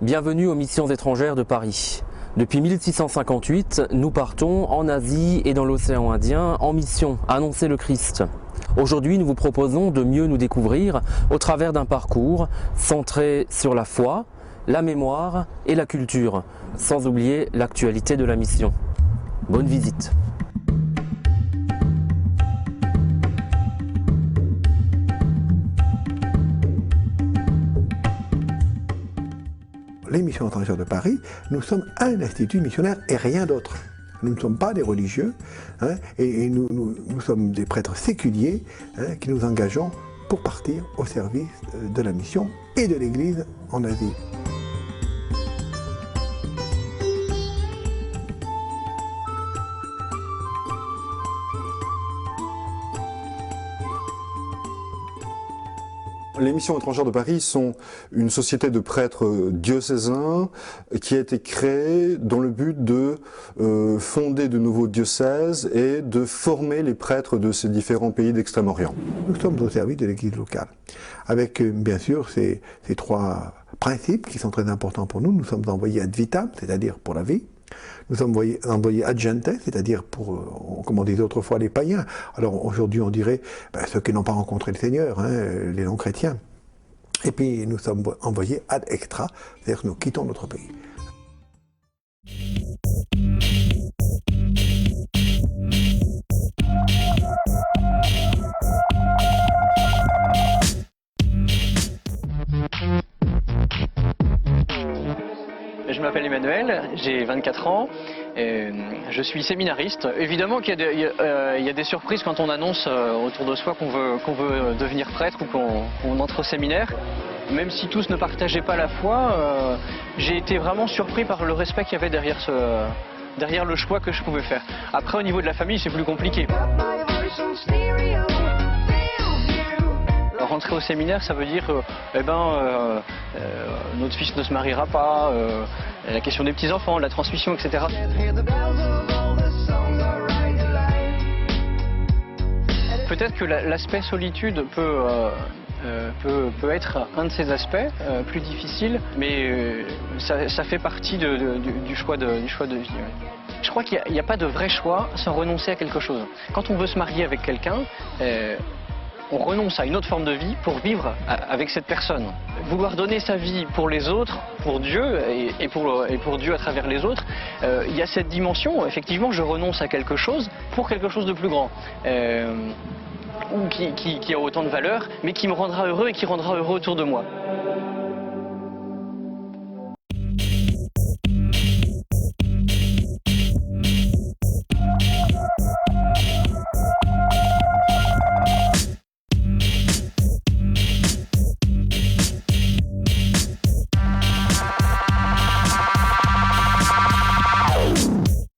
Bienvenue aux missions étrangères de Paris. Depuis 1658, nous partons en Asie et dans l'océan Indien en mission, annoncer le Christ. Aujourd'hui, nous vous proposons de mieux nous découvrir au travers d'un parcours centré sur la foi, la mémoire et la culture, sans oublier l'actualité de la mission. Bonne visite. Les missions étrangères de Paris, nous sommes un institut missionnaire et rien d'autre. Nous ne sommes pas des religieux, et nous sommes des prêtres séculiers qui nous engageons pour partir au service de la mission et de l'Église en Asie. Les missions étrangères de Paris sont une société de prêtres diocésains qui a été créée dans le but de fonder de nouveaux diocèses et de former les prêtres de ces différents pays d'Extrême-Orient. Nous sommes au service de l'Église locale, avec bien sûr ces trois principes qui sont très importants pour nous. Nous sommes envoyés ad vitam, c'est-à-dire pour la vie. Nous sommes envoyés ad gentes, c'est-à-dire pour, comme on disait autrefois, les païens. Alors aujourd'hui on dirait ceux qui n'ont pas rencontré le Seigneur, les non-chrétiens. Et puis nous sommes envoyés ad extra, c'est-à-dire que nous quittons notre pays. Je m'appelle Emmanuel, j'ai 24 ans, et je suis séminariste. Évidemment qu'il y a des surprises quand on annonce autour de soi qu'on veut devenir prêtre ou qu'on entre au séminaire. Même si tous ne partageaient pas la foi, j'ai été vraiment surpris par le respect qu'il y avait derrière le choix que je pouvais faire. Après, au niveau de la famille, c'est plus compliqué. Rentrer au séminaire, ça veut dire notre fils ne se mariera pas, la question des petits-enfants, la transmission, etc. Peut-être que l'aspect solitude peut être un de ces aspects plus difficiles, mais ça fait partie du choix de vie. Ouais. Je crois qu'il n'y a pas de vrai choix sans renoncer à quelque chose. Quand on veut se marier avec quelqu'un, on renonce à une autre forme de vie pour vivre avec cette personne. Vouloir donner sa vie pour les autres, pour Dieu et pour Dieu à travers les autres, il y a cette dimension, effectivement, je renonce à quelque chose pour quelque chose de plus grand. Ou qui a autant de valeur, mais qui me rendra heureux et qui rendra heureux autour de moi.